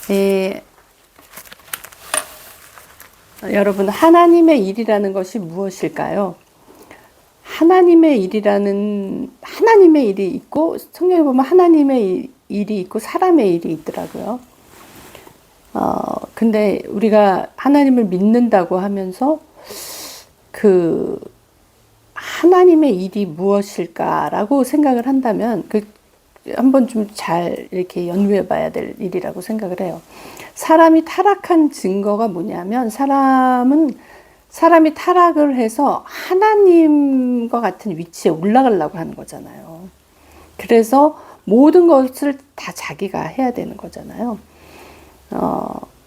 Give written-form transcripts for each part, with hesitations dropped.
예, 여러분, 하나님의 일이라는 것이 무엇일까요? 하나님의 일이 있고, 성경에 보면 하나님의 일이 있고, 사람의 일이 있더라고요. 근데 우리가 하나님을 믿는다고 하면서, 그, 하나님의 일이 무엇일까라고 생각을 한다면, 한번 좀 잘 이렇게 연구해 봐야 될 일이라고 생각을 해요. 사람이 타락한 증거가 뭐냐면, 사람이 타락을 해서 하나님과 같은 위치에 올라가려고 하는 거잖아요. 그래서 모든 것을 다 자기가 해야 되는 거잖아요.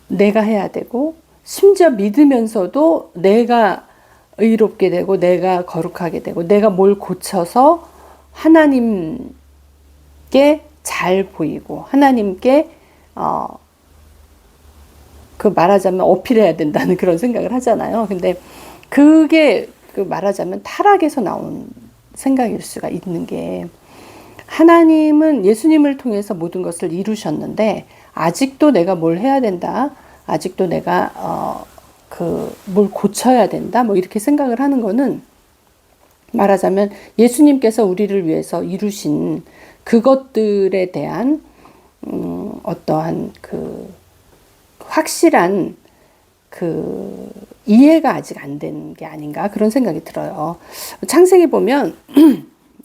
내가 해야 되고, 심지어 믿으면서도 내가 의롭게 되고, 내가 거룩하게 되고, 내가 뭘 고쳐서 하나님께 잘 보이고, 하나님께, 말하자면 어필해야 된다는 그런 생각을 하잖아요. 근데 그게 말하자면 타락에서 나온 생각일 수가 있는 게, 하나님은 예수님을 통해서 모든 것을 이루셨는데 아직도 내가 뭘 해야 된다, 아직도 내가 뭘 고쳐야 된다, 뭐 이렇게 생각을 하는 거는, 말하자면 예수님께서 우리를 위해서 이루신 그것들에 대한 어떠한 확실한 이해가 아직 안 된 게 아닌가, 그런 생각이 들어요. 창세기 보면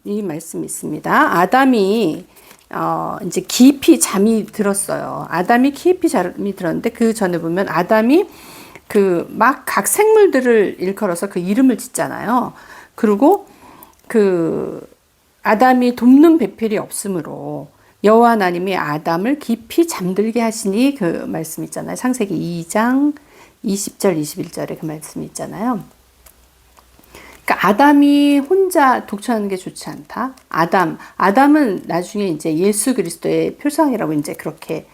이 말씀이 있습니다. 아담이 이제 깊이 잠이 들었어요. 아담이 깊이 잠이 들었는데, 그 전에 보면 아담이 막 각 생물들을 일컬어서 그 이름을 짓잖아요. 그리고 아담이 돕는 배필이 없으므로 여호와 하나님이 아담을 깊이 잠들게 하시니, 그 말씀 있잖아요. 창세기 2장 20절 21절에 그 말씀 있잖아요. 그러니까 아담이 혼자 독처하는 게 좋지 않다. 아담은 나중에 이제 예수 그리스도의 표상이라고 이제 그렇게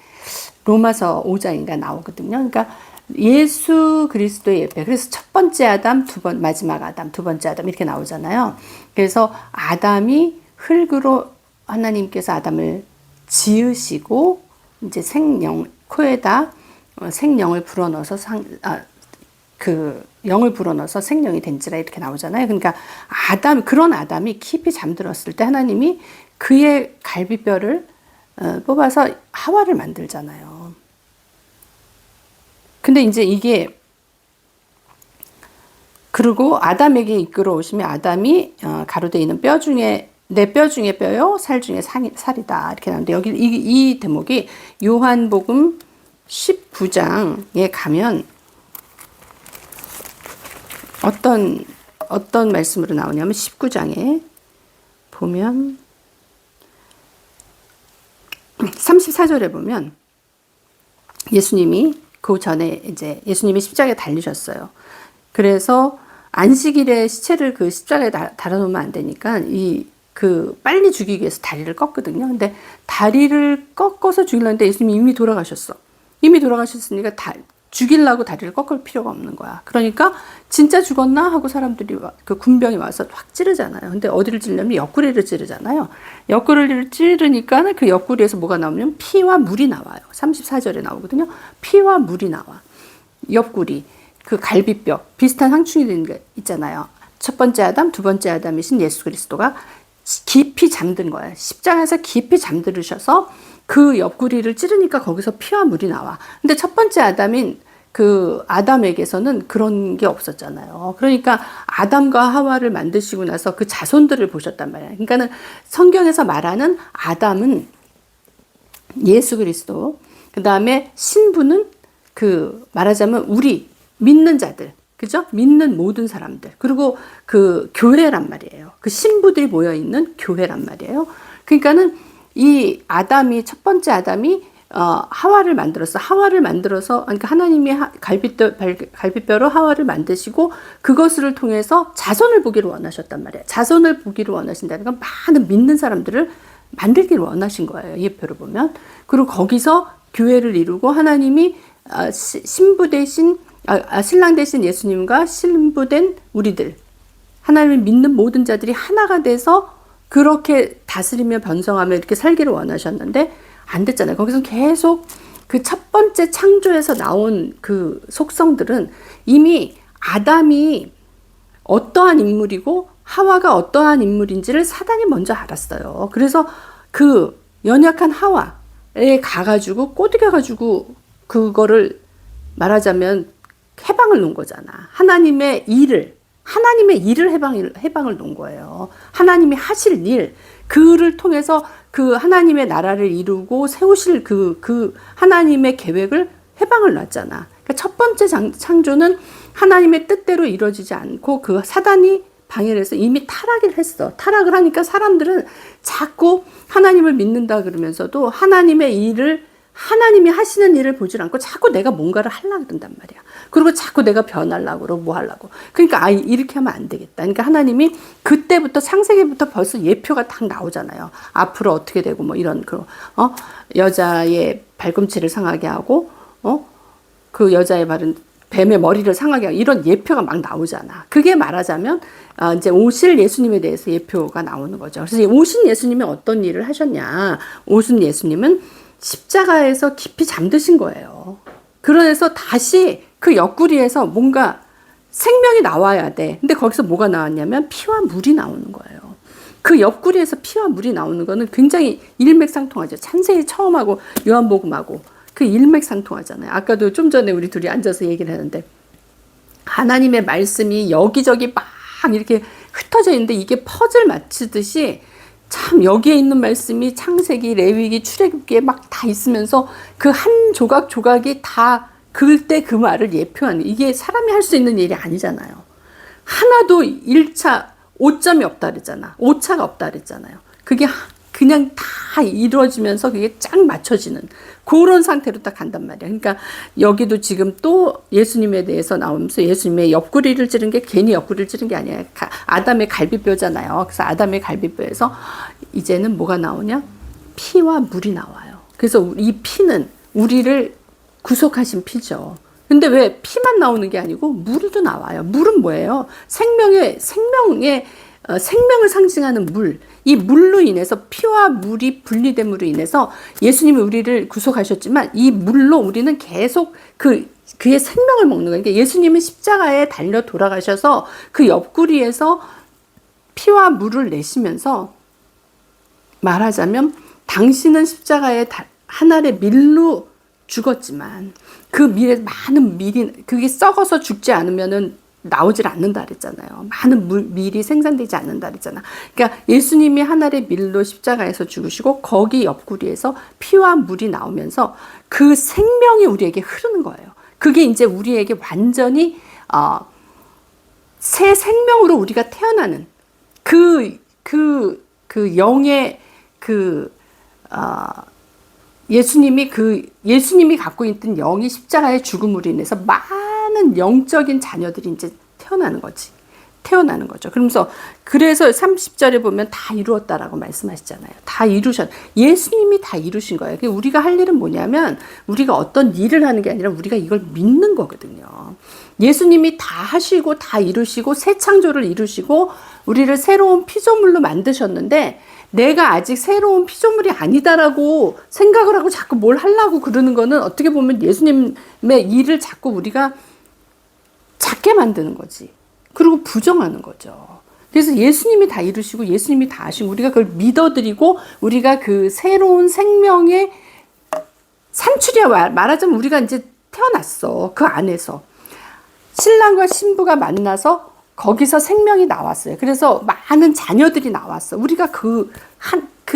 로마서 5장인가 나오거든요. 그러니까 예수 그리스도의 예배. 그래서 첫 번째 아담, 마지막 아담, 두 번째 아담 이렇게 나오잖아요. 그래서 아담이 흙으로 하나님께서 아담을 지으시고, 이제 코에다 생명을 불어넣어서 영을 불어넣어서 생명이 된지라 이렇게 나오잖아요. 그러니까 그런 아담이 깊이 잠들었을 때 하나님이 그의 갈비뼈를 뽑아서 하와를 만들잖아요. 근데 이제 이게, 그리고 아담에게 이끌어 오시면 아담이 가로되 있는 뼈 중에, 내 뼈 중에 뼈요, 살 중에 살이다, 이렇게 나오는데, 여기 이 대목이 요한복음 19장에 가면 어떤 말씀으로 나오냐면, 19장에 보면 34절에 보면 예수님이 그 전에 이제 예수님이 십자가에 달리셨어요. 그래서 안식일에 시체를 그 십자가에 달아놓으면 안 되니까 빨리 죽이기 위해서 다리를 껐거든요. 근데 다리를 꺾어서 죽이려는데 예수님이 이미 돌아가셨어. 이미 돌아가셨으니까 죽이려고 다리를 꺾을 필요가 없는 거야. 그러니까 진짜 죽었나 하고 사람들이 군병이 와서 확 찌르잖아요. 근데 어디를 찌르냐면 옆구리를 찌르잖아요. 옆구리를 찌르니까 그 옆구리에서 뭐가 나오냐면 피와 물이 나와요. 34절에 나오거든요. 피와 물이 나와. 옆구리, 그 갈비뼈, 비슷한 상충이 되는 게 있잖아요. 첫 번째 아담, 두 번째 아담이신 예수 그리스도가 깊이 잠든 거예요. 십자가에서 깊이 잠들으셔서 그 옆구리를 찌르니까 거기서 피와 물이 나와. 근데 첫 번째 아담인 그 아담에게서는 그런 게 없었잖아요. 그러니까 아담과 하와를 만드시고 나서 그 자손들을 보셨단 말이에요. 그러니까는 성경에서 말하는 아담은 예수 그리스도, 그 다음에 신부는 말하자면 우리 믿는 자들, 그죠? 믿는 모든 사람들, 그리고 그 교회란 말이에요. 그 신부들이 모여 있는 교회란 말이에요. 그러니까는 이 첫 번째 아담이 하와를 만들어서, 그러니까 하나님이 갈비뼈로 하와를 만드시고, 그것을 통해서 자손을 보기를 원하셨단 말이에요. 자손을 보기를 원하신다는 건 많은 믿는 사람들을 만들기를 원하신 거예요. 예표를 보면. 그리고 거기서 교회를 이루고, 하나님이 신랑 대신 예수님과 신부된 우리들, 하나님을 믿는 모든 자들이 하나가 돼서 그렇게 다스리며 번성하며 이렇게 살기를 원하셨는데 안 됐잖아요. 거기서 계속 그 첫 번째 창조에서 나온 그 속성들은 이미 아담이 어떠한 인물이고 하와가 어떠한 인물인지를 사단이 먼저 알았어요. 그래서 그 연약한 하와에 가가지고 꼬드겨가지고 그거를 말하자면 해방을 놓은 거잖아. 하나님의 일을 해방을 놓은 거예요. 하나님이 하실 일, 그를 통해서 그 하나님의 나라를 이루고 세우실 그 하나님의 계획을 해방을 놨잖아. 그러니까 첫 번째 창조는 하나님의 뜻대로 이루어지지 않고 그 사단이 방해를 해서 이미 타락을 했어. 타락을 하니까 사람들은 자꾸 하나님을 믿는다 그러면서도 하나님이 하시는 일을 보질 않고 자꾸 내가 뭔가를 하려고 그런단 말이야. 그리고 자꾸 내가 변하려고 그러고 뭐 하려고. 그러니까 이렇게 하면 안 되겠다. 그러니까 하나님이 그때부터 창세기부터 벌써 예표가 딱 나오잖아요. 앞으로 어떻게 되고 뭐 이런 여자의 발꿈치를 상하게 하고 그 여자의 발은 뱀의 머리를 상하게 하고 이런 예표가 막 나오잖아. 그게 말하자면 이제 오실 예수님에 대해서 예표가 나오는 거죠. 그래서 오신 예수님이 어떤 일을 하셨냐. 오신 예수님은 십자가에서 깊이 잠드신 거예요. 그래서 다시 그 옆구리에서 뭔가 생명이 나와야 돼. 근데 거기서 뭐가 나왔냐면 피와 물이 나오는 거예요. 그 옆구리에서 피와 물이 나오는 거는 굉장히 일맥상통하죠. 창세기 처음하고 요한복음하고 그 일맥상통하잖아요. 아까도 좀 전에 우리 둘이 앉아서 얘기를 했는데 하나님의 말씀이 여기저기 막 이렇게 흩어져 있는데 이게 퍼즐 맞추듯이 참 여기에 있는 말씀이 창세기, 레위기, 출애굽기에 막 다 있으면서 그 한 조각 조각이 다 그때 그 말을 예표하는, 이게 사람이 할 수 있는 일이 아니잖아요. 하나도 1차 오점이 없다 그랬잖아. 오차가 없다 그랬잖아요. 그게 그냥 다 이루어지면서 그게 쫙 맞춰지는 그런 상태로 딱 간단 말이야. 그러니까 여기도 지금 또 예수님에 대해서 나오면서 예수님의 옆구리를 찌른 게 괜히 옆구리를 찌른 게 아니야. 아담의 갈비뼈잖아요. 그래서 아담의 갈비뼈에서 이제는 뭐가 나오냐? 피와 물이 나와요. 그래서 이 피는 우리를 구속하신 피죠. 근데 왜 피만 나오는 게 아니고 물도 나와요. 물은 뭐예요? 생명을 상징하는 물. 이 물로 인해서 피와 물이 분리됨으로 인해서 예수님이 우리를 구속하셨지만 이 물로 우리는 계속 그의 생명을 먹는 거예요. 그러니까 예수님은 십자가에 달려 돌아가셔서 그 옆구리에서 피와 물을 내시면서 말하자면 당신은 십자가에 하늘의 밀로 죽었지만 그 밀에 많은 밀이 그게 썩어서 죽지 않으면은 나오질 않는다 그랬잖아요. 많은 밀이 생산되지 않는다 그랬잖아. 그러니까 예수님이 하늘의 밀로 십자가에서 죽으시고 거기 옆구리에서 피와 물이 나오면서 그 생명이 우리에게 흐르는 거예요. 그게 이제 우리에게 완전히 새 생명으로 우리가 태어나는 그 영의 예수님이 갖고 있던 영이 십자가의 죽음으로 인해서 많은 영적인 자녀들이 이제 태어나는 거죠. 그래서 30절에 보면 다 이루었다라고 말씀하시잖아요. 다 예수님이 다 이루신 거예요. 우리가 할 일은 뭐냐면 우리가 어떤 일을 하는 게 아니라 우리가 이걸 믿는 거거든요. 예수님이 다 하시고 다 이루시고 새 창조를 이루시고 우리를 새로운 피조물로 만드셨는데 내가 아직 새로운 피조물이 아니다라고 생각을 하고 자꾸 뭘 하려고 그러는 거는 어떻게 보면 예수님의 일을 자꾸 우리가 작게 만드는 거지. 그리고 부정하는 거죠. 그래서 예수님이 다 이루시고 예수님이 다 하시고 우리가 그걸 믿어드리고 우리가 그 새로운 생명의 산출이야. 말하자면 우리가 이제 태어났어. 그 안에서. 신랑과 신부가 만나서 거기서 생명이 나왔어요. 그래서 많은 자녀들이 나왔어. 우리가 그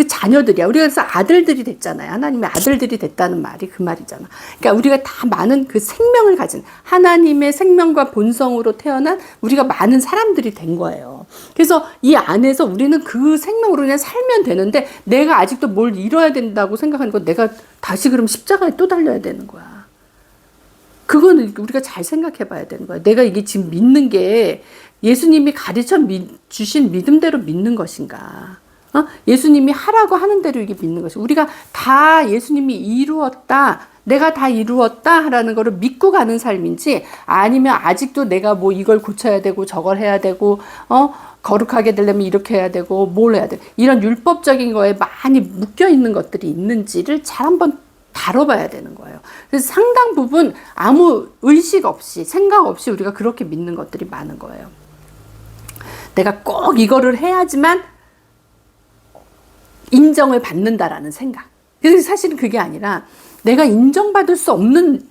자녀들이야. 우리가 그래서 아들들이 됐잖아요. 하나님의 아들들이 됐다는 말이 그 말이잖아. 그러니까 우리가 다 많은 그 생명을 가진 하나님의 생명과 본성으로 태어난 우리가 많은 사람들이 된 거예요. 그래서 이 안에서 우리는 그 생명으로 그냥 살면 되는데 내가 아직도 뭘 이뤄야 된다고 생각하는 건 내가 다시 그럼 십자가에 또 달려야 되는 거야. 그거는 우리가 잘 생각해 봐야 되는 거야. 내가 이게 지금 믿는 게 예수님이 가르쳐 주신 믿음대로 믿는 것인가? 예수님이 하라고 하는 대로 이게 믿는 것이. 우리가 다 예수님이 이루었다. 내가 다 이루었다. 라는 거를 믿고 가는 삶인지 아니면 아직도 내가 뭐 이걸 고쳐야 되고 저걸 해야 되고, 거룩하게 되려면 이렇게 해야 되고 뭘 해야 돼. 이런 율법적인 거에 많이 묶여 있는 것들이 있는지를 잘 한번 다뤄봐야 되는 거예요. 그래서 상당 부분 아무 의식 없이, 생각 없이 우리가 그렇게 믿는 것들이 많은 거예요. 내가 꼭 이거를 해야지만 인정을 받는다라는 생각. 그래서 사실은 그게 아니라 내가 인정받을 수 없는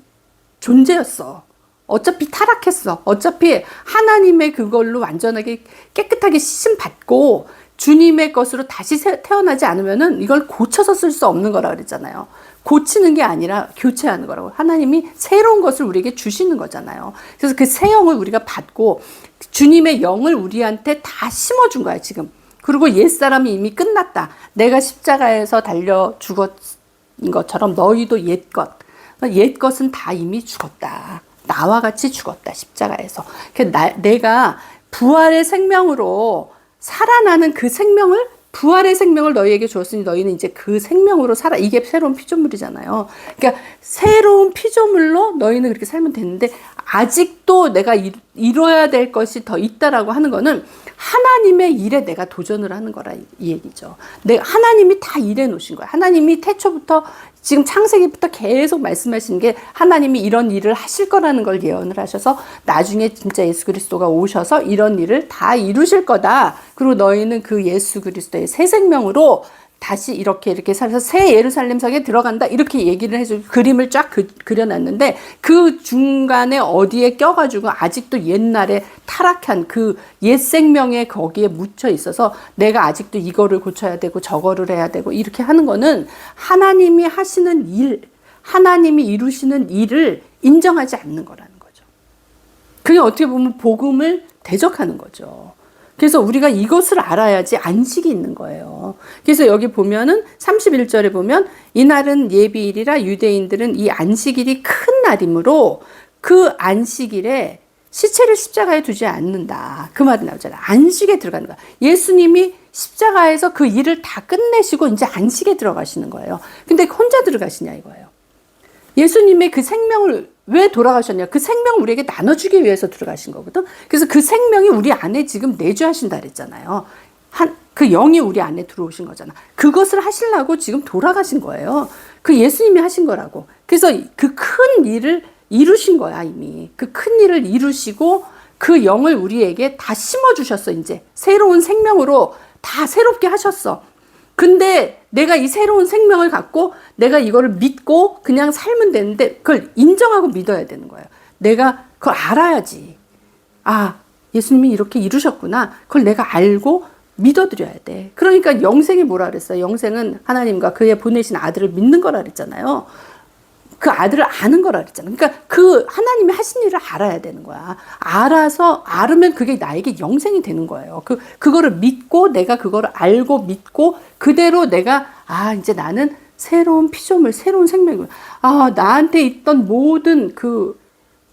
존재였어. 어차피 타락했어. 어차피 하나님의 그걸로 완전하게 깨끗하게 씻음 받고 주님의 것으로 다시 태어나지 않으면은 이걸 고쳐서 쓸 수 없는 거라 그랬잖아요. 고치는 게 아니라 교체하는 거라고. 하나님이 새로운 것을 우리에게 주시는 거잖아요. 그래서 그 새 영을 우리가 받고 주님의 영을 우리한테 다 심어준 거야, 지금. 그리고 옛사람이 이미 끝났다. 내가 십자가에서 달려 죽었은 것처럼 너희도 옛것은 다 이미 죽었다. 나와 같이 죽었다, 십자가에서. 내가 부활의 생명으로 살아나는 그 생명을, 부활의 생명을 너희에게 주었으니 너희는 이제 그 생명으로 살아. 이게 새로운 피조물이잖아요. 그러니까 새로운 피조물로 너희는 그렇게 살면 되는데 아직도 내가 이뤄야 될 것이 더 있다라고 하는 거는 하나님의 일에 내가 도전을 하는 거라 이 얘기죠. 하나님이 다 일해 놓으신 거야. 하나님이 태초부터 지금 창세기부터 계속 말씀하시는 게 하나님이 이런 일을 하실 거라는 걸 예언을 하셔서 나중에 진짜 예수 그리스도가 오셔서 이런 일을 다 이루실 거다. 그리고 너희는 그 예수 그리스도의 새 생명으로 다시 이렇게 살아서 새 예루살렘 성에 들어간다. 이렇게 얘기를 해서 그림을 쫙 그려놨는데 그 중간에 어디에 껴가지고 아직도 옛날에 타락한 그 옛 생명에 거기에 묻혀 있어서 내가 아직도 이거를 고쳐야 되고 저거를 해야 되고 이렇게 하는 거는 하나님이 하시는 일, 하나님이 이루시는 일을 인정하지 않는 거라는 거죠. 그게 어떻게 보면 복음을 대적하는 거죠. 그래서 우리가 이것을 알아야지 안식이 있는 거예요. 그래서 여기 보면은 31절에 보면 이날은 예비일이라 유대인들은 이 안식일이 큰 날이므로 그 안식일에 시체를 십자가에 두지 않는다. 그 말이 나오잖아요. 안식에 들어가는 거야. 예수님이 십자가에서 그 일을 다 끝내시고 이제 안식에 들어가시는 거예요. 근데 혼자 들어가시냐 이거예요. 예수님의 그 생명을 왜 돌아가셨냐? 그 생명을 우리에게 나눠주기 위해서 들어가신 거거든. 그래서 그 생명이 우리 안에 지금 내주하신다 그랬잖아요. 그 영이 우리 안에 들어오신 거잖아. 그것을 하시려고 지금 돌아가신 거예요. 그 예수님이 하신 거라고. 그래서 그 큰 일을 이루신 거야, 이미. 그 큰 일을 이루시고 그 영을 우리에게 다 심어주셨어, 이제. 새로운 생명으로 다 새롭게 하셨어. 근데 내가 이 새로운 생명을 갖고 내가 이거를 믿고 그냥 살면 되는데 그걸 인정하고 믿어야 되는 거예요. 내가 그걸 알아야지. 아, 예수님이 이렇게 이루셨구나. 그걸 내가 알고 믿어드려야 돼. 그러니까 영생이 뭐라 그랬어요? 영생은 하나님과 그의 보내신 아들을 믿는 거라 그랬잖아요. 그 아들을 아는 거라 그랬잖아요. 그러니까 그 하나님이 하신 일을 알아야 되는 거야. 알으면 그게 나에게 영생이 되는 거예요. 그거를 믿고 내가 그거를 알고 믿고 그대로 내가 이제 나는 새로운 피조물, 새로운 생명을 나한테 있던 모든 그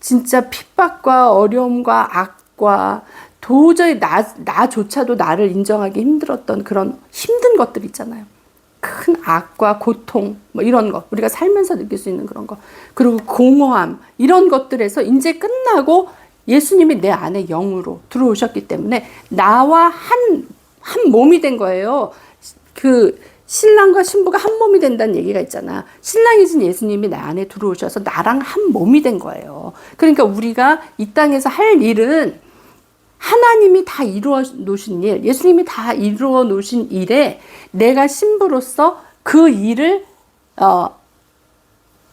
진짜 핍박과 어려움과 악과 도저히 나조차도 나를 인정하기 힘들었던 그런 힘든 것들 있잖아요. 큰 악과 고통 뭐 이런 거 우리가 살면서 느낄 수 있는 그런 거 그리고 공허함 이런 것들에서 이제 끝나고 예수님이 내 안에 영으로 들어오셨기 때문에 나와 한 몸이 된 거예요. 그 신랑과 신부가 한 몸이 된다는 얘기가 있잖아. 신랑이신 예수님이 내 안에 들어오셔서 나랑 한 몸이 된 거예요. 그러니까 우리가 이 땅에서 할 일은 하나님이 다 이루어 놓으신 일, 예수님이 다 이루어 놓으신 일에 내가 신부로서 그 일을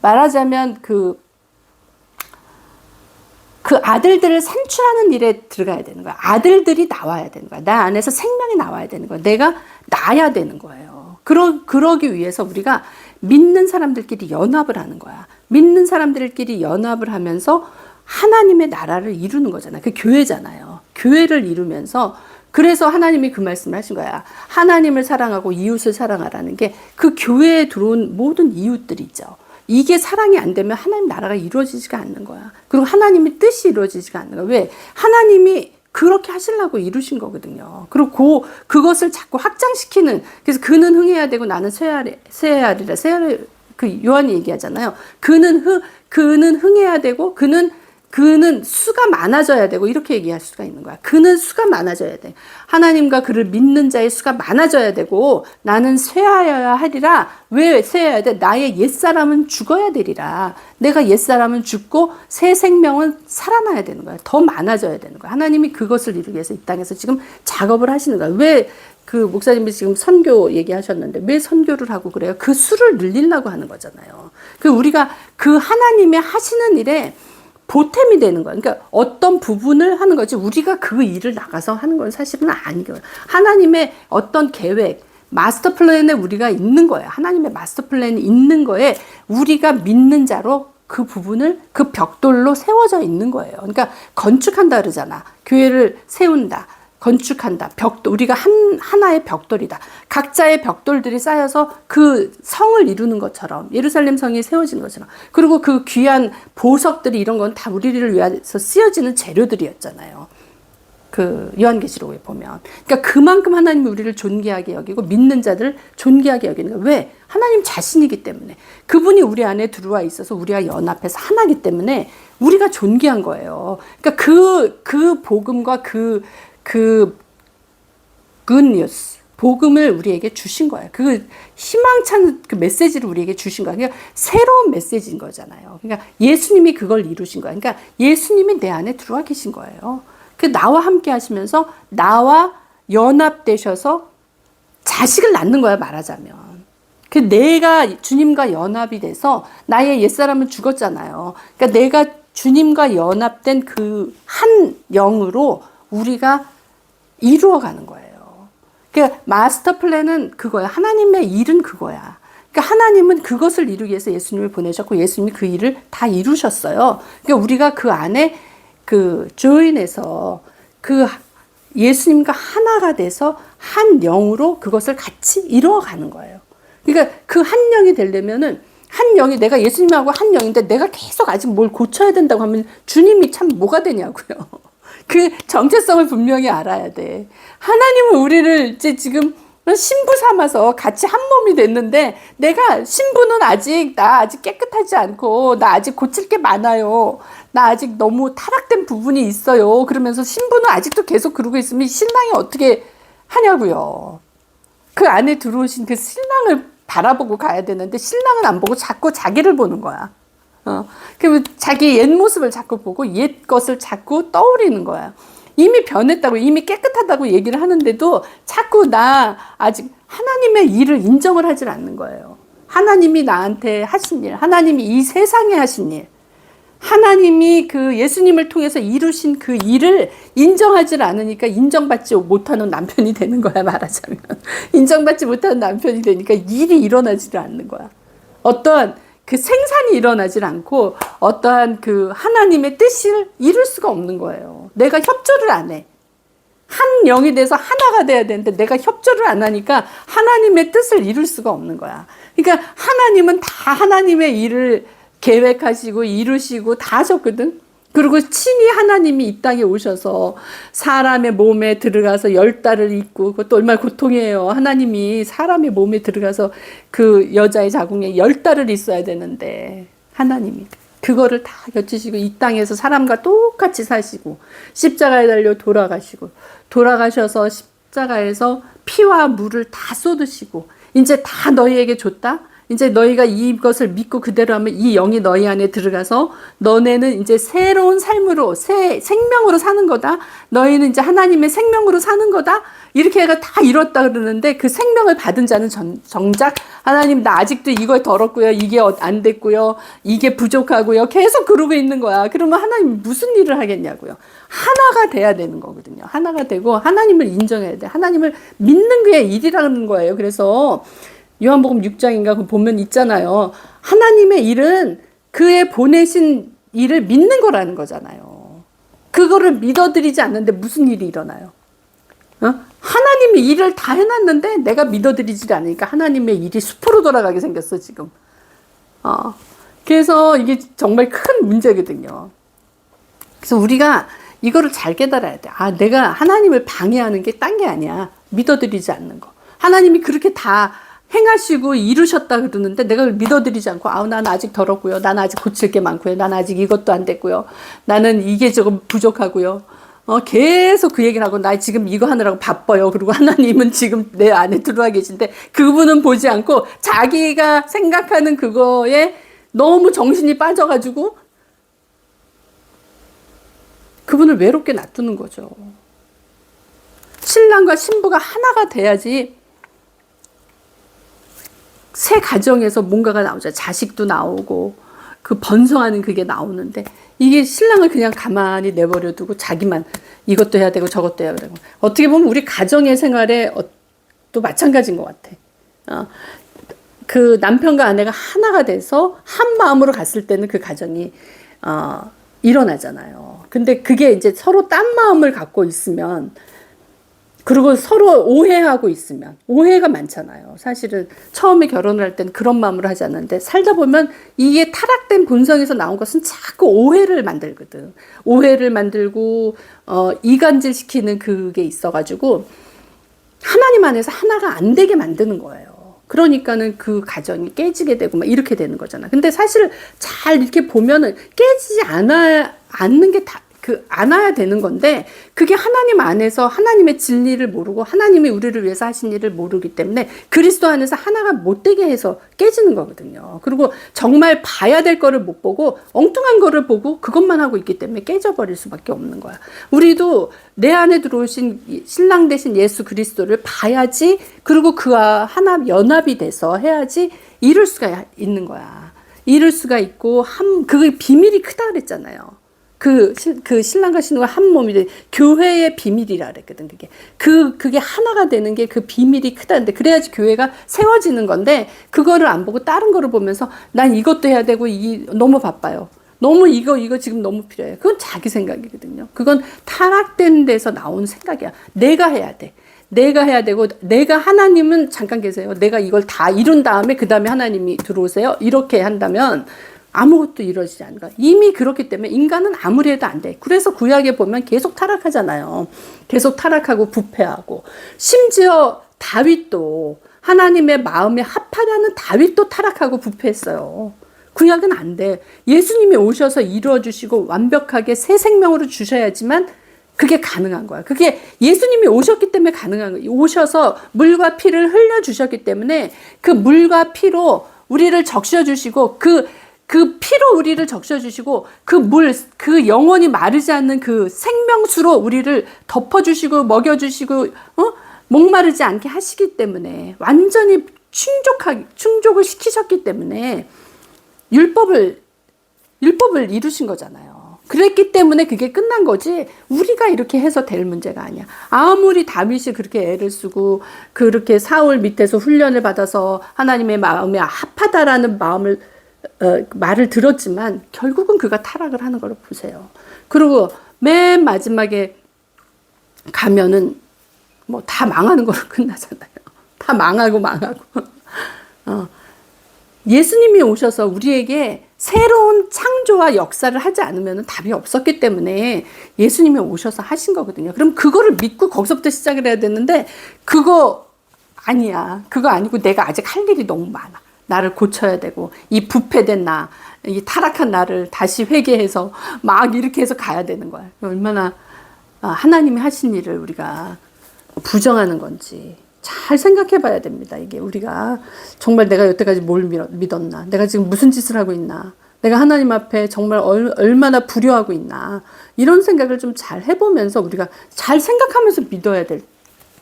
말하자면 그 아들들을 산출하는 일에 들어가야 되는 거야. 아들들이 나와야 되는 거야. 나 안에서 생명이 나와야 되는 거야. 내가 나야 되는 거예요. 그러기 위해서 우리가 믿는 사람들끼리 연합을 하는 거야. 믿는 사람들끼리 연합을 하면서 하나님의 나라를 이루는 거잖아. 그 교회잖아요. 교회를 이루면서 그래서 하나님이 그 말씀을 하신 거야. 하나님을 사랑하고 이웃을 사랑하라는 게 그 교회에 들어온 모든 이웃들이죠. 이게 사랑이 안 되면 하나님 나라가 이루어지지가 않는 거야. 그리고 하나님의 뜻이 이루어지지가 않는 거야. 왜? 하나님이 그렇게 하시려고 이루신 거거든요. 그리고 그것을 자꾸 확장시키는, 그래서 그는 흥해야 되고 나는 쇠해야 하리라. 그 요한이 얘기하잖아요. 그는 흥해야 되고 그는 그는 수가 많아져야 되고 이렇게 얘기할 수가 있는 거야. 그는 수가 많아져야 돼. 하나님과 그를 믿는 자의 수가 많아져야 되고 나는 쇠하여야 하리라. 왜 쇠해야 돼? 나의 옛사람은 죽어야 되리라. 내가 옛사람은 죽고 새 생명은 살아나야 되는 거야. 더 많아져야 되는 거야. 하나님이 그것을 이루기 위해서 이 땅에서 지금 작업을 하시는 거야. 왜 그 목사님이 지금 선교 얘기하셨는데 왜 선교를 하고 그래요? 그 수를 늘리려고 하는 거잖아요. 그 우리가 그 하나님의 하시는 일에 보탬이 되는 거야. 그러니까 어떤 부분을 하는 거지 우리가 그 일을 나가서 하는 건 사실은 아니거든요. 하나님의 어떤 계획, 마스터 플랜에 우리가 있는 거예요. 하나님의 마스터 플랜이 있는 거에 우리가 믿는 자로 그 부분을 그 벽돌로 세워져 있는 거예요. 그러니까 건축한다 그러잖아. 교회를 세운다. 건축한다. 벽돌, 우리가 하나의 벽돌이다. 각자의 벽돌들이 쌓여서 그 성을 이루는 것처럼, 예루살렘 성이 세워지는 것처럼. 그리고 그 귀한 보석들이 이런 건 다 우리를 위해서 쓰여지는 재료들이었잖아요. 그 요한계시록에 보면. 그러니까 그만큼 하나님이 우리를 존귀하게 여기고 믿는 자들을 존귀하게 여기는 거예요. 왜? 하나님 자신이기 때문에. 그분이 우리 안에 들어와 있어서 우리가 연합해서 하나이기 때문에 우리가 존귀한 거예요. 그러니까 그 복음과 그 굿뉴스, 복음을 우리에게 주신 거예요. 그 희망찬 그 메시지를 우리에게 주신 거예요. 그러니까 새로운 메시지인 거잖아요. 그러니까 예수님이 그걸 이루신 거예요. 그러니까 예수님이 내 안에 들어와 계신 거예요. 그 나와 함께 하시면서 나와 연합되셔서 자식을 낳는 거야, 말하자면. 그 내가 주님과 연합이 돼서 나의 옛사람은 죽었잖아요. 그러니까 내가 주님과 연합된 그 한 영으로 우리가 이루어가는 거예요. 그러니까 마스터 플랜은 그거야. 하나님의 일은 그거야. 그러니까 하나님은 그것을 이루기 위해서 예수님을 보내셨고 예수님이 그 일을 다 이루셨어요. 그러니까 우리가 그 안에 그 조인해서 그 예수님과 하나가 돼서 한 영으로 그것을 같이 이루어가는 거예요. 그러니까 그 한 영이 되려면은 한 영이 내가 예수님하고 한 영인데 내가 계속 아직 뭘 고쳐야 된다고 하면 주님이 참 뭐가 되냐고요. 그 정체성을 분명히 알아야 돼. 하나님은 우리를 이제 지금 신부 삼아서 같이 한 몸이 됐는데 내가 신부는 나 아직 깨끗하지 않고 나 아직 고칠 게 많아요. 나 아직 너무 타락된 부분이 있어요. 그러면서 신부는 아직도 계속 그러고 있으면 신랑이 어떻게 하냐고요. 그 안에 들어오신 그 신랑을 바라보고 가야 되는데 신랑은 안 보고 자꾸 자기를 보는 거야. 그러면 자기 옛 모습을 자꾸 보고 옛 것을 자꾸 떠올리는 거야. 이미 변했다고, 이미 깨끗하다고 얘기를 하는데도 자꾸 나 아직 하나님의 일을 인정을 하질 않는 거예요. 하나님이 나한테 하신 일, 하나님이 이 세상에 하신 일, 하나님이 그 예수님을 통해서 이루신 그 일을 인정하지 않으니까 인정받지 못하는 남편이 되는 거야, 말하자면. 인정받지 못하는 남편이 되니까 일이 일어나지를 않는 거야. 어떠한 그 생산이 일어나질 않고 어떠한 그 하나님의 뜻을 이룰 수가 없는 거예요. 내가 협조를 안 해. 한 영이 돼서 하나가 돼야 되는데 내가 협조를 안 하니까 하나님의 뜻을 이룰 수가 없는 거야. 그러니까 하나님은 다 하나님의 일을 계획하시고 이루시고 다 하셨거든. 그리고 친히 하나님이 이 땅에 오셔서 사람의 몸에 들어가서 10달을 입고 그것도 얼마나 고통이에요. 하나님이 사람의 몸에 들어가서 그 여자의 자궁에 10달을 있어야 되는데 하나님이 그거를 다 거치시고 이 땅에서 사람과 똑같이 사시고 십자가에 달려 돌아가셔서 십자가에서 피와 물을 다 쏟으시고 이제 다 너희에게 줬다. 이제 너희가 이것을 믿고 그대로 하면 이 영이 너희 안에 들어가서 너네는 이제 새로운 삶으로 새 생명으로 사는 거다. 너희는 이제 하나님의 생명으로 사는 거다. 이렇게 해가 다 이뤘다 그러는데 그 생명을 받은 자는 정작 하나님 나 아직도 이거 더럽고요. 이게 안 됐고요. 이게 부족하고요. 계속 그러고 있는 거야. 그러면 하나님 무슨 일을 하겠냐고요. 하나가 돼야 되는 거거든요. 하나가 되고 하나님을 인정해야 돼. 하나님을 믿는 게 일이라는 거예요. 그래서 요한복음 6장인가 보면 있잖아요. 하나님의 일은 그의 보내신 일을 믿는 거라는 거잖아요. 그거를 믿어드리지 않는데 무슨 일이 일어나요? 하나님이 일을 다 해놨는데 내가 믿어드리지 않으니까 하나님의 일이 숲으로 돌아가게 생겼어 지금. 그래서 이게 정말 큰 문제거든요. 그래서 우리가 이거를 잘 깨달아야 돼. 내가 하나님을 방해하는 게 딴 게 아니야. 믿어드리지 않는 거. 하나님이 그렇게 다 행하시고 이루셨다 그러는데 내가 믿어드리지 않고 난 아직 더럽고요. 난 아직 고칠 게 많고요. 난 아직 이것도 안 됐고요. 나는 이게 조금 부족하고요. 계속 그 얘기를 하고 나 지금 이거 하느라고 바빠요. 그리고 하나님은 지금 내 안에 들어와 계신데 그분은 보지 않고 자기가 생각하는 그거에 너무 정신이 빠져가지고 그분을 외롭게 놔두는 거죠. 신랑과 신부가 하나가 돼야지 새 가정에서 뭔가가 나오죠. 자식도 나오고 그 번성하는 그게 나오는데 이게 신랑을 그냥 가만히 내버려 두고 자기만 이것도 해야 되고 저것도 해야 되고 어떻게 보면 우리 가정의 생활에 또 마찬가지인 것 같아. 그 남편과 아내가 하나가 돼서 한 마음으로 갔을 때는 그 가정이 일어나잖아요. 근데 그게 이제 서로 딴 마음을 갖고 있으면 그리고 서로 오해하고 있으면 오해가 많잖아요. 사실은 처음에 결혼을 할 때는 그런 마음으로 하지 않는데 살다 보면 이게 타락된 본성에서 나온 것은 자꾸 오해를 만들거든. 오해를 만들고 이간질 시키는 그게 있어가지고 하나님 안에서 하나가 안 되게 만드는 거예요. 그러니까는 그 가정이 깨지게 되고 막 이렇게 되는 거잖아. 근데 사실 잘 이렇게 보면은 깨지지 않는 게 안아야 되는 건데 그게 하나님 안에서 하나님의 진리를 모르고 하나님이 우리를 위해서 하신 일을 모르기 때문에 그리스도 안에서 하나가 못되게 해서 깨지는 거거든요. 그리고 정말 봐야 될 거를 못 보고 엉뚱한 거를 보고 그것만 하고 있기 때문에 깨져버릴 수밖에 없는 거야. 우리도 내 안에 들어오신 신랑 대신 예수 그리스도를 봐야지 그리고 그와 하나 연합이 돼서 해야지 이룰 수가 있는 거야. 이룰 수가 있고 그게 비밀이 크다 그랬잖아요. 그 신랑과 신부가 한 몸이 돼 교회의 비밀이라 그랬거든. 그게 하나가 되는 게 그 비밀이 크다는데 그래야지 교회가 세워지는 건데 그거를 안 보고 다른 거를 보면서 난 이것도 해야 되고 너무 바빠요. 너무 이거 지금 너무 필요해. 그건 자기 생각이거든요. 그건 타락된 데서 나온 생각이야. 내가 해야 돼. 내가 해야 되고 하나님은 잠깐 계세요. 내가 이걸 다 이룬 다음에 그 다음에 하나님이 들어오세요. 이렇게 한다면 아무것도 이루어지지 않는 거야. 이미 그렇기 때문에 인간은 아무리 해도 안 돼. 그래서 구약에 보면 계속 타락하잖아요. 계속 타락하고 부패하고 심지어 다윗도 하나님의 마음에 합하다는 다윗도 타락하고 부패했어요. 구약은 안 돼. 예수님이 오셔서 이루어주시고 완벽하게 새 생명으로 주셔야지만 그게 가능한 거야. 그게 예수님이 오셨기 때문에 가능한 거야. 오셔서 물과 피를 흘려주셨기 때문에 그 물과 피로 우리를 적셔주시고 그 피로 우리를 적셔주시고 그 영원히 마르지 않는 그 생명수로 우리를 덮어주시고 먹여주시고 목마르지 않게 하시기 때문에 완전히 충족을 시키셨기 때문에 율법을 이루신 거잖아요. 그랬기 때문에 그게 끝난 거지 우리가 이렇게 해서 될 문제가 아니야. 아무리 다윗이 그렇게 애를 쓰고 그렇게 사울 밑에서 훈련을 받아서 하나님의 마음에 합하다라는 말을 들었지만 결국은 그가 타락을 하는 걸 보세요. 그리고 맨 마지막에 가면은 뭐 다 망하는 걸로 끝나잖아요. 다 망하고 예수님이 오셔서 우리에게 새로운 창조와 역사를 하지 않으면 답이 없었기 때문에 예수님이 오셔서 하신 거거든요. 그럼 그거를 믿고 거기서부터 시작을 해야 되는데 그거 아니야. 그거 아니고 내가 아직 할 일이 너무 많아. 나를 고쳐야 되고 이 부패된 이 타락한 나를 다시 회개해서 막 이렇게 해서 가야 되는 거야. 얼마나 하나님이 하신 일을 우리가 부정하는 건지 잘 생각해 봐야 됩니다. 이게 우리가 정말 내가 여태까지 뭘 믿었나? 내가 지금 무슨 짓을 하고 있나? 내가 하나님 앞에 정말 얼마나 불효하고 있나? 이런 생각을 좀 잘 해보면서 우리가 잘 생각하면서 믿어야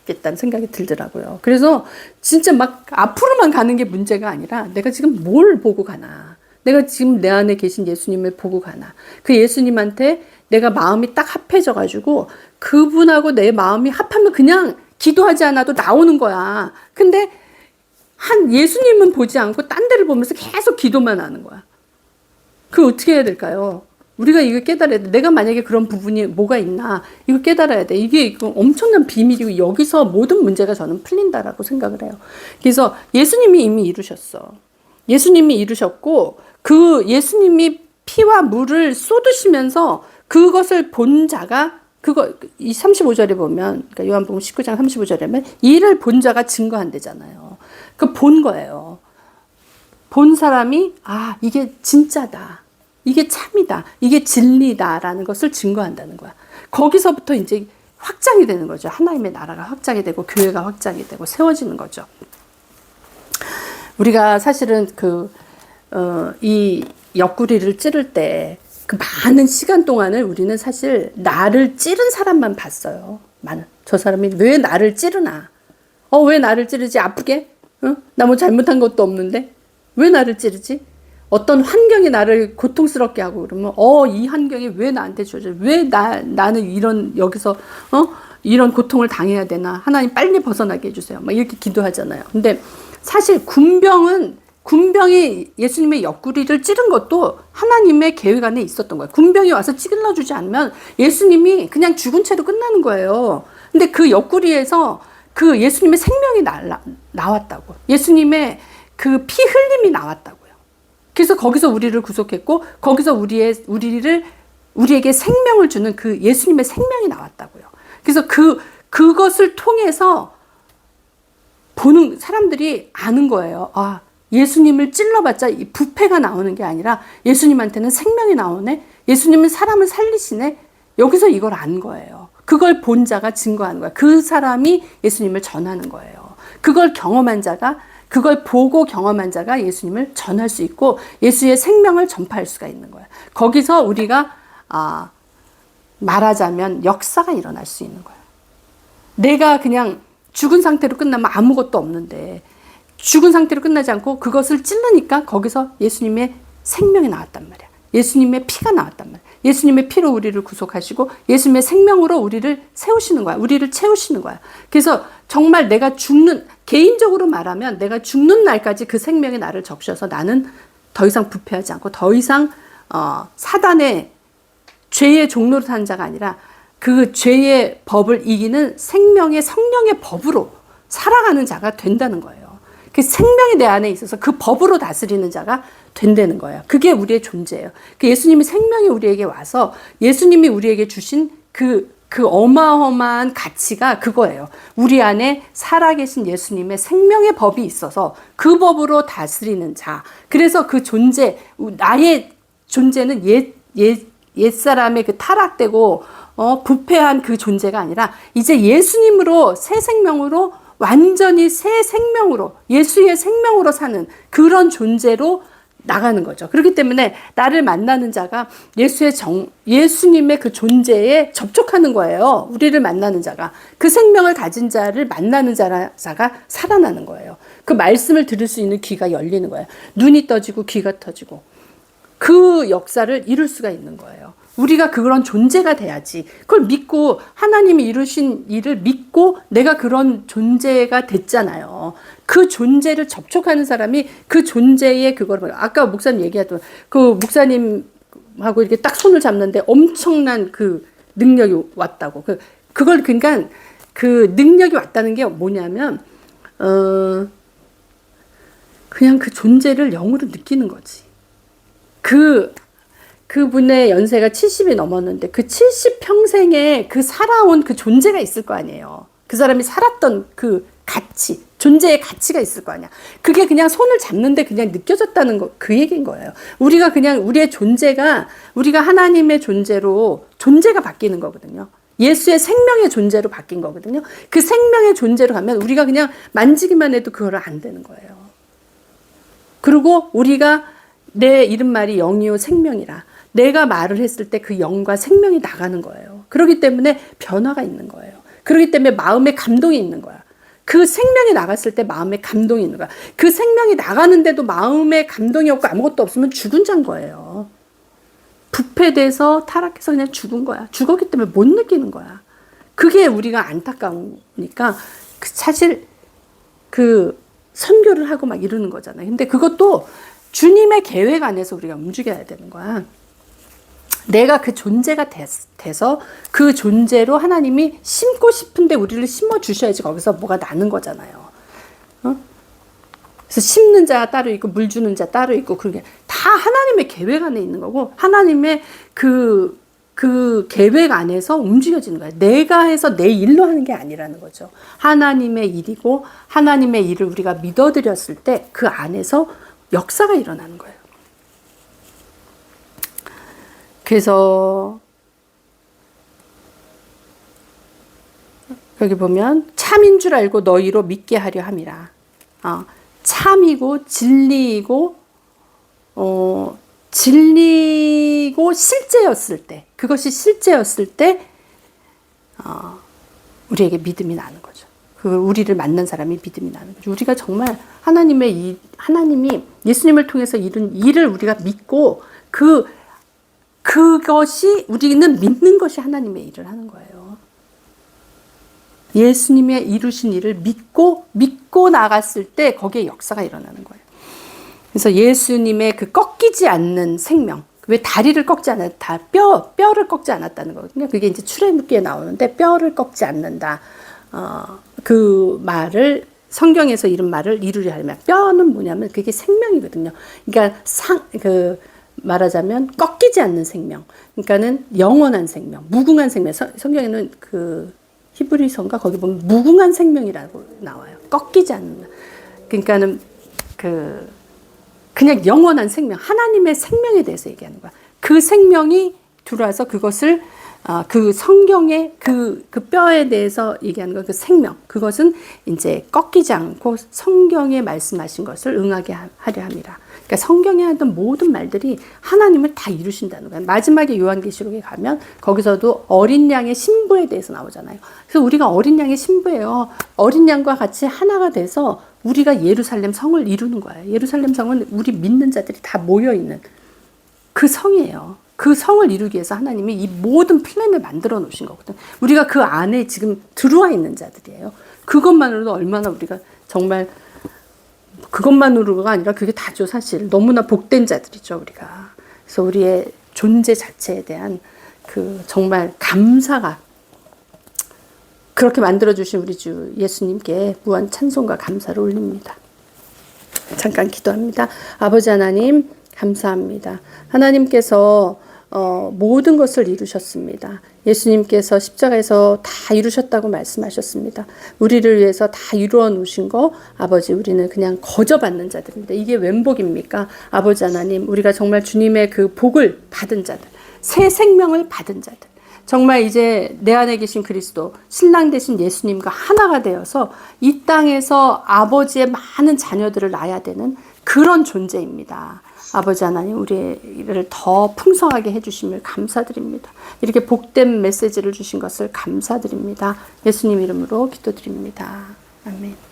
겠다는 생각이 들더라고요. 그래서 진짜 막 앞으로만 가는 게 문제가 아니라 내가 지금 뭘 보고 가나? 내가 지금 내 안에 계신 예수님을 보고 가나? 그 예수님한테 내가 마음이 딱 합해져가지고 그분하고 내 마음이 합하면 그냥 기도하지 않아도 나오는 거야. 근데 예수님은 보지 않고 딴 데를 보면서 계속 기도만 하는 거야. 그거 어떻게 해야 될까요? 우리가 이거 깨달아야 돼. 내가 만약에 그런 부분이 뭐가 있나 이거 깨달아야 돼. 이게 엄청난 비밀이고 여기서 모든 문제가 저는 풀린다라고 생각을 해요. 그래서 예수님이 이미 이루셨어. 예수님이 이루셨고 그 예수님이 피와 물을 쏟으시면서 그것을 본 자가 이 35절에 보면 그러니까 요한복음 19장 35절에 보면 이를 본 자가 증거한대잖아요. 그 본 거예요. 본 사람이 이게 진짜다. 이게 참이다. 이게 진리다라는 것을 증거한다는 거야. 거기서부터 이제 확장이 되는 거죠. 하나님의 나라가 확장이 되고 교회가 확장이 되고 세워지는 거죠. 우리가 사실은 이 옆구리를 찌를 때 그 많은 시간 동안을 우리는 사실 나를 찌른 사람만 봤어요. 저 사람이 왜 나를 찌르나? 왜 나를 찌르지? 아프게? 나 뭐 잘못한 것도 없는데? 왜 나를 찌르지? 어떤 환경이 나를 고통스럽게 하고 그러면 이 환경이 왜 나한테 주어져? 왜 나는 여기서 이런 고통을 당해야 되나? 하나님 빨리 벗어나게 해주세요. 막 이렇게 기도하잖아요. 근데 사실 군병이 예수님의 옆구리를 찌른 것도 하나님의 계획 안에 있었던 거예요. 군병이 와서 찔러주지 않으면 예수님이 그냥 죽은 채로 끝나는 거예요. 근데 그 옆구리에서 그 예수님의 생명이 나왔다고. 예수님의 그 피 흘림이 나왔다고요. 그래서 거기서 우리를 구속했고, 거기서 우리에게 생명을 주는 그 예수님의 생명이 나왔다고요. 그래서 그것을 통해서 보는 사람들이 아는 거예요. 예수님을 찔러봤자 이 부패가 나오는 게 아니라 예수님한테는 생명이 나오네. 예수님은 사람을 살리시네. 여기서 이걸 안 거예요. 그걸 본 자가 증거하는 거야. 그 사람이 예수님을 전하는 거예요. 그걸 경험한 자가, 그걸 보고 경험한 자가 예수님을 전할 수 있고 예수의 생명을 전파할 수가 있는 거야. 거기서 우리가 말하자면 역사가 일어날 수 있는 거야. 내가 그냥 죽은 상태로 끝나면 아무것도 없는데 죽은 상태로 끝나지 않고 그것을 찔르니까 거기서 예수님의 생명이 나왔단 말이야. 예수님의 피가 나왔단 말이야. 예수님의 피로 우리를 구속하시고 예수님의 생명으로 우리를 세우시는 거야. 우리를 채우시는 거야. 그래서 정말 개인적으로 말하면 내가 죽는 날까지 그 생명이 나를 적셔서 나는 더 이상 부패하지 않고 더 이상 사단의 죄의 종로로 사는 자가 아니라 그 죄의 법을 이기는 생명의 성령의 법으로 살아가는 자가 된다는 거예요. 그 생명이 내 안에 있어서 그 법으로 다스리는 자가 된다는 거예요. 그게 우리의 존재예요. 그 예수님이 생명이 우리에게 와서 예수님이 우리에게 주신 그 어마어마한 가치가 그거예요. 우리 안에 살아계신 예수님의 생명의 법이 있어서 그 법으로 다스리는 자. 그래서 그 나의 존재는 옛사람의 그 타락되고 부패한 그 존재가 아니라 이제 예수님으로 새 생명으로 완전히 새 생명으로 예수의 생명으로 사는 그런 존재로 나가는 거죠. 그렇기 때문에 나를 만나는 자가 예수님의 그 존재에 접촉하는 거예요. 우리를 만나는 자가 그 생명을 가진 자를 만나는 자가 살아나는 거예요. 그 말씀을 들을 수 있는 귀가 열리는 거예요. 눈이 떠지고 귀가 터지고 그 역사를 이룰 수가 있는 거예요. 우리가 그런 존재가 돼야지. 그걸 믿고 하나님이 이루신 일을 믿고 내가 그런 존재가 됐잖아요. 그 존재를 접촉하는 사람이 그 존재의 그걸 아까 목사님 얘기하던 그 목사님하고 이렇게 딱 손을 잡는데 엄청난 그 능력이 왔다고. 그걸 그러니까 그 능력이 왔다는 게 뭐냐면 그냥 그 존재를 영으로 느끼는 거지. 그분의 연세가 70이 넘었는데 그 70평생에 그 살아온 그 존재가 있을 거 아니에요. 그 사람이 살았던 그 가치, 존재의 가치가 있을 거 아니야. 그게 그냥 손을 잡는데 그냥 느껴졌다는 거, 그 얘기인 거예요. 우리가 그냥 우리의 존재가 우리가 하나님의 존재로 존재가 바뀌는 거거든요. 예수의 생명의 존재로 바뀐 거거든요. 그 생명의 존재로 가면 우리가 그냥 만지기만 해도 그거를 안 되는 거예요. 그리고 우리가 내 이름말이 영이요 생명이라. 내가 말을 했을 때 그 영과 생명이 나가는 거예요. 그렇기 때문에 변화가 있는 거예요. 그렇기 때문에 마음에 감동이 있는 거야. 그 생명이 나갔을 때 마음에 감동이 있는 거야. 그 생명이 나가는데도 마음에 감동이 없고 아무것도 없으면 죽은 자인 거예요. 부패돼서 타락해서 그냥 죽은 거야. 죽었기 때문에 못 느끼는 거야. 그게 우리가 안타까우니까 사실 그 선교를 하고 막 이러는 거잖아요. 근데 그것도 주님의 계획 안에서 우리가 움직여야 되는 거야. 내가 그 존재가 돼서 그 존재로 하나님이 심고 싶은데 우리를 심어 주셔야지 거기서 뭐가 나는 거잖아요. 그래서 심는 자 따로 있고 물 주는 자 따로 있고 그게 다 하나님의 계획 안에 있는 거고 하나님의 그 그 계획 안에서 움직여지는 거예요. 내가 해서 내 일로 하는 게 아니라는 거죠. 하나님의 일이고 하나님의 일을 우리가 믿어드렸을 때 그 안에서 역사가 일어나는 거예요. 그래서 여기 보면 참인 줄 알고 너희로 믿게 하려 함이라. 참이고 진리이고 진리고 실제였을 때, 그것이 실제였을 때 우리에게 믿음이 나는 거죠. 그 우리를 만난 사람이 믿음이 나는 거죠. 우리가 정말 하나님이 예수님을 통해서 이룬 일을 우리가 믿고 그것이 우리는 믿는 것이 하나님의 일을 하는 거예요. 예수님의 이루신 일을 믿고 나갔을 때 거기에 역사가 일어나는 거예요. 그래서 예수님의 그 꺾이지 않는 생명, 왜 다리를 꺾지 않았다, 뼈를 꺾지 않았다는 거거든요. 그게 이제 출애굽기에 나오는데 뼈를 꺾지 않는다. 그 말을 성경에서 이런 말을 이루려 하면 뼈는 뭐냐면 그게 생명이거든요. 그러니까 말하자면 꺾이지 않는 생명. 그러니까는 영원한 생명, 무궁한 생명. 성경에는 그 히브리서인가 거기 보면 무궁한 생명이라고 나와요. 꺾이지 않는. 그러니까는 그냥 영원한 생명, 하나님의 생명에 대해서 얘기하는 거야. 그 생명이 들어와서 그것을 그 성경의 그 뼈에 대해서 얘기하는 거, 그 생명, 그것은 이제 꺾이지 않고 성경에 말씀하신 것을 응하게 하려 함이라. 그러니까 성경에 하던 모든 말들이 하나님을 다 이루신다는 거예요. 마지막에 요한계시록에 가면 거기서도 어린 양의 신부에 대해서 나오잖아요. 그래서 우리가 어린 양의 신부예요. 어린 양과 같이 하나가 돼서 우리가 예루살렘 성을 이루는 거예요. 예루살렘 성은 우리 믿는 자들이 다 모여있는 그 성이에요. 그 성을 이루기 위해서 하나님이 이 모든 플랜을 만들어 놓으신 거거든. 우리가 그 안에 지금 들어와 있는 자들이에요. 그것만으로도 얼마나 우리가 정말 그것만으로가 아니라 그게 다죠, 사실. 너무나 복된 자들이죠, 우리가. 그래서 우리의 존재 자체에 대한 그 정말 감사가, 그렇게 만들어주신 우리 주 예수님께 무한 찬송과 감사를 올립니다. 잠깐 기도합니다. 아버지 하나님, 감사합니다. 하나님께서 모든 것을 이루셨습니다. 예수님께서 십자가에서 다 이루셨다고 말씀하셨습니다. 우리를 위해서 다 이루어 놓으신 거, 아버지, 우리는 그냥 거저받는 자들입니다. 이게 웬 복입니까? 아버지 하나님, 우리가 정말 주님의 그 복을 받은 자들, 새 생명을 받은 자들, 정말 이제 내 안에 계신 그리스도, 신랑 되신 예수님과 하나가 되어서 이 땅에서 아버지의 많은 자녀들을 낳아야 되는 그런 존재입니다. 아버지 하나님, 우리를 더 풍성하게 해주심을 감사드립니다. 이렇게 복된 메시지를 주신 것을 감사드립니다. 예수님 이름으로 기도드립니다. 아멘.